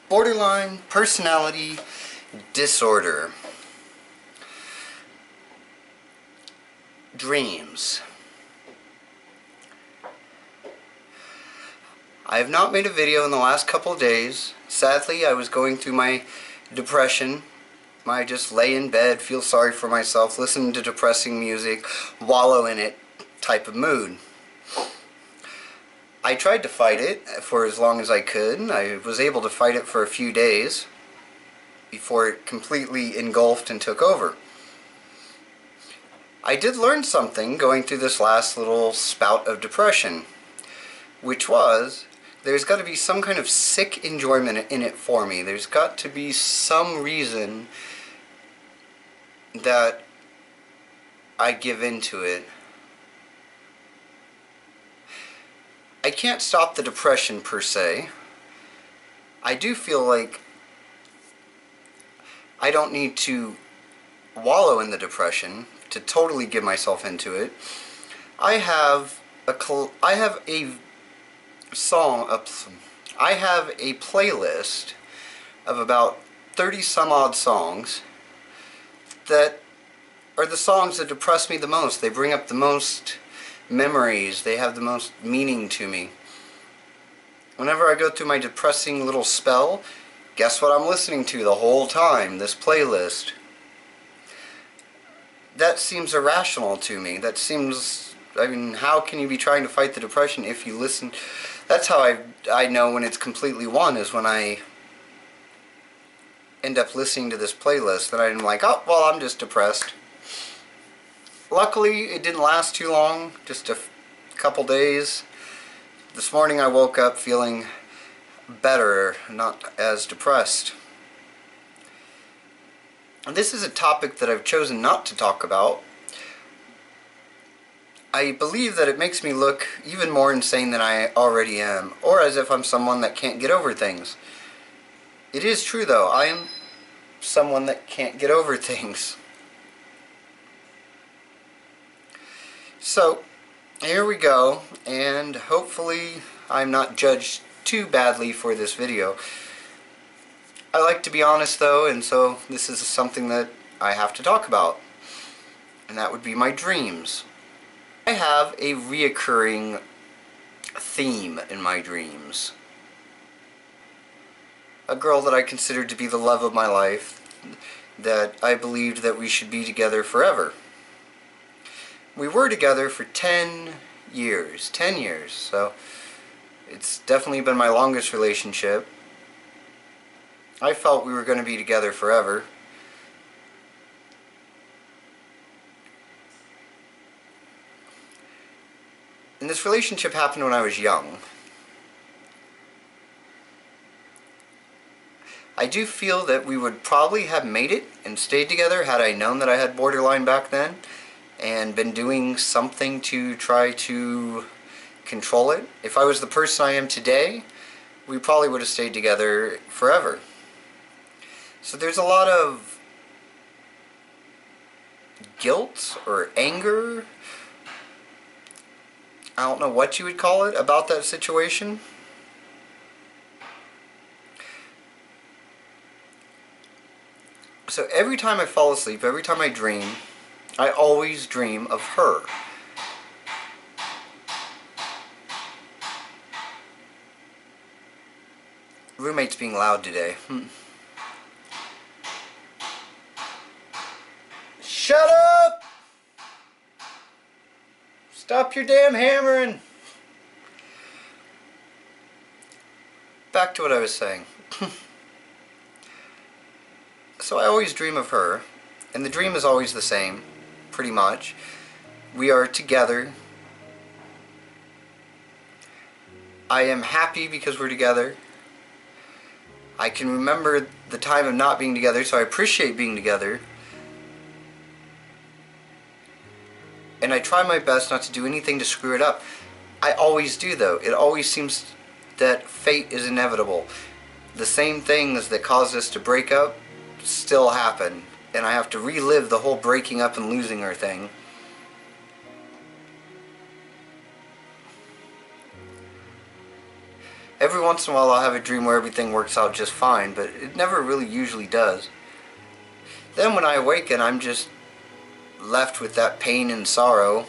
Borderline personality disorder. Dreams. I have not made a video in the last couple of days. Sadly, I was going through my depression. I just lay in bed, feel sorry for myself, listen to depressing music, wallow in it type of mood. I tried to fight it for as long as I could. I was able to fight it for a few days before it completely engulfed and took over. I did learn something going through this last little spout of depression, which was there's got to be some kind of sick enjoyment in it for me. There's got to be some reason that I give into it. I can't stop the depression per se. I do feel like I don't need to wallow in the depression to totally give myself into it. I have a playlist of about 30 some odd songs that are the songs that depress me the most. They bring up the most memories. They have the most meaning to me. Whenever I go through my depressing little spell, guess what I'm listening to the whole time? This playlist. That seems irrational to me. That seems, I mean, how can you be trying to fight the depression if you listen? That's how I know when it's completely won, is when I end up listening to this playlist that I'm like, oh, well, I'm just depressed. Luckily, it didn't last too long, just a couple days. This morning I woke up feeling better, not as depressed. And this is a topic that I've chosen not to talk about. I believe that it makes me look even more insane than I already am, or as if I'm someone that can't get over things. It is true though, I am someone that can't get over things. So, here we go, and hopefully I'm not judged too badly for this video. I like to be honest though, and so this is something that I have to talk about, and that would be my dreams. I have a reoccurring theme in my dreams. A girl that I considered to be the love of my life, that I believed that we should be together forever. We were together for 10 years, so it's definitely been my longest relationship. I felt we were going to be together forever. And this relationship happened when I was young. I do feel that we would probably have made it and stayed together had I known that I had borderline back then and been doing something to try to control it. If I was the person I am today, we probably would have stayed together forever. So there's a lot of guilt or anger, I don't know what you would call it, about that situation. So every time I fall asleep, every time I dream, I always dream of her. Roommate's being loud today. Shut up! Stop your damn hammering! Back to what I was saying. So I always dream of her, and the dream is always the same, pretty much. We are together. I am happy because we're together. I can remember the time of not being together, so I appreciate being together. And I try my best not to do anything to screw it up. I always do though. It always seems that fate is inevitable. The same things that caused us to break up still happen. And I have to relive the whole breaking up and losing her thing. Every once in a while I'll have a dream where everything works out just fine, but it never really usually does. Then when I awaken, I'm just left with that pain and sorrow.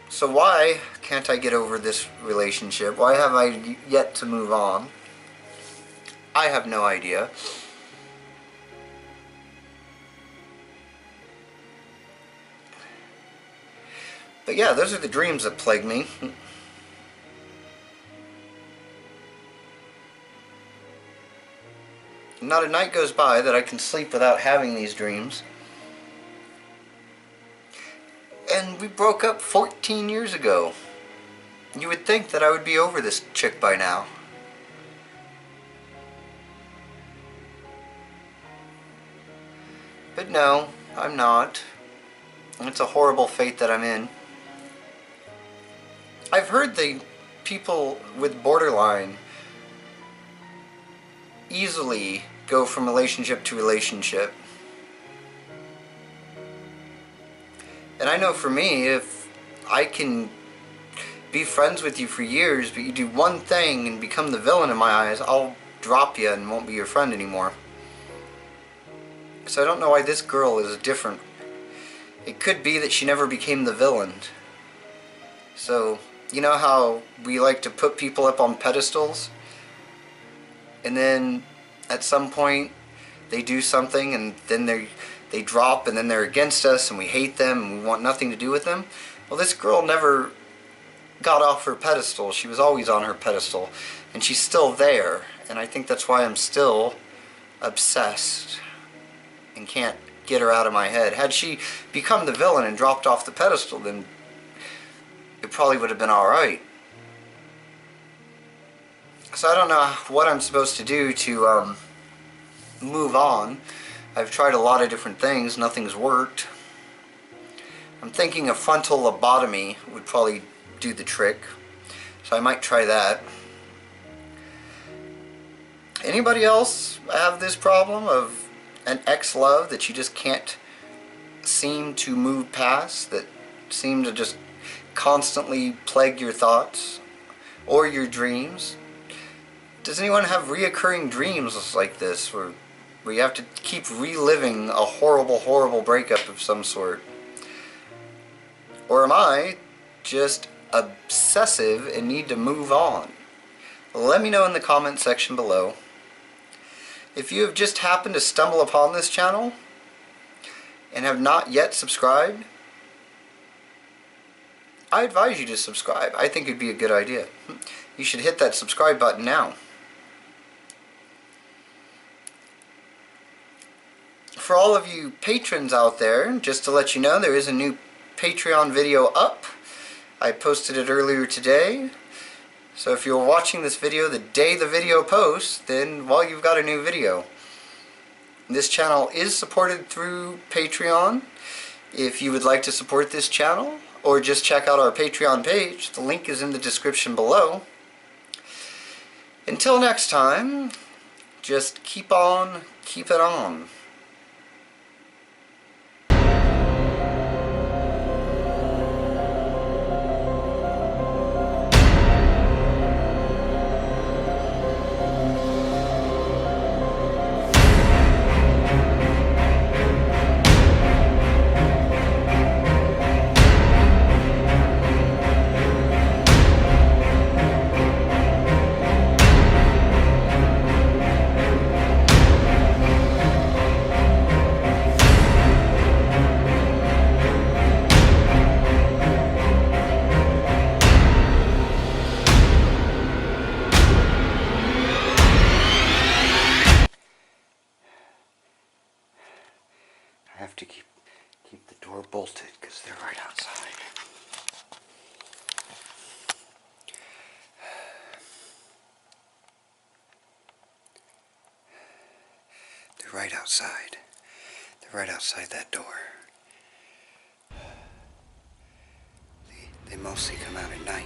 So why can't I get over this relationship? Why have I yet to move on? I have no idea. But yeah, those are the dreams that plague me. Not a night goes by that I can sleep without having these dreams. And we broke up 14 years ago. You would think that I would be over this chick by now. But no, I'm not. It's a horrible fate that I'm in. I've heard the people with borderline easily go from relationship to relationship. And I know for me, if I can be friends with you for years, but you do one thing and become the villain in my eyes, I'll drop you and won't be your friend anymore. So I don't know why this girl is different. It could be that she never became the villain. So, you know how we like to put people up on pedestals? And then at some point they do something and then they drop and then they're against us and we hate them and we want nothing to do with them. Well, this girl never got off her pedestal. She was always on her pedestal and she's still there, and I think that's why I'm still obsessed and can't get her out of my head. Had she become the villain and dropped off the pedestal, then it probably would have been alright. So I don't know what I'm supposed to do to move on. I've tried a lot of different things, nothing's worked. I'm thinking a frontal lobotomy would probably do the trick, so I might try that. Anybody else have this problem of an ex-love that you just can't seem to move past, that seem to just constantly plague your thoughts or your dreams? Does anyone have reoccurring dreams like this where you have to keep reliving a horrible, horrible breakup of some sort? Or am I just obsessive and need to move on? Let me know in the comment section below. If you have just happened to stumble upon this channel and have not yet subscribed, I advise you to subscribe. I think it'd be a good idea. You should hit that subscribe button now. For all of you patrons out there, just to let you know, there is a new Patreon video up. I posted it earlier today. So if you're watching this video the day the video posts, then, well, you've got a new video. This channel is supported through Patreon. If you would like to support this channel, or just check out our Patreon page, the link is in the description below. Until next time, just keep on keeping on. I have to keep the door bolted because they're right outside. They're right outside. They're right outside that door. They mostly come out at night.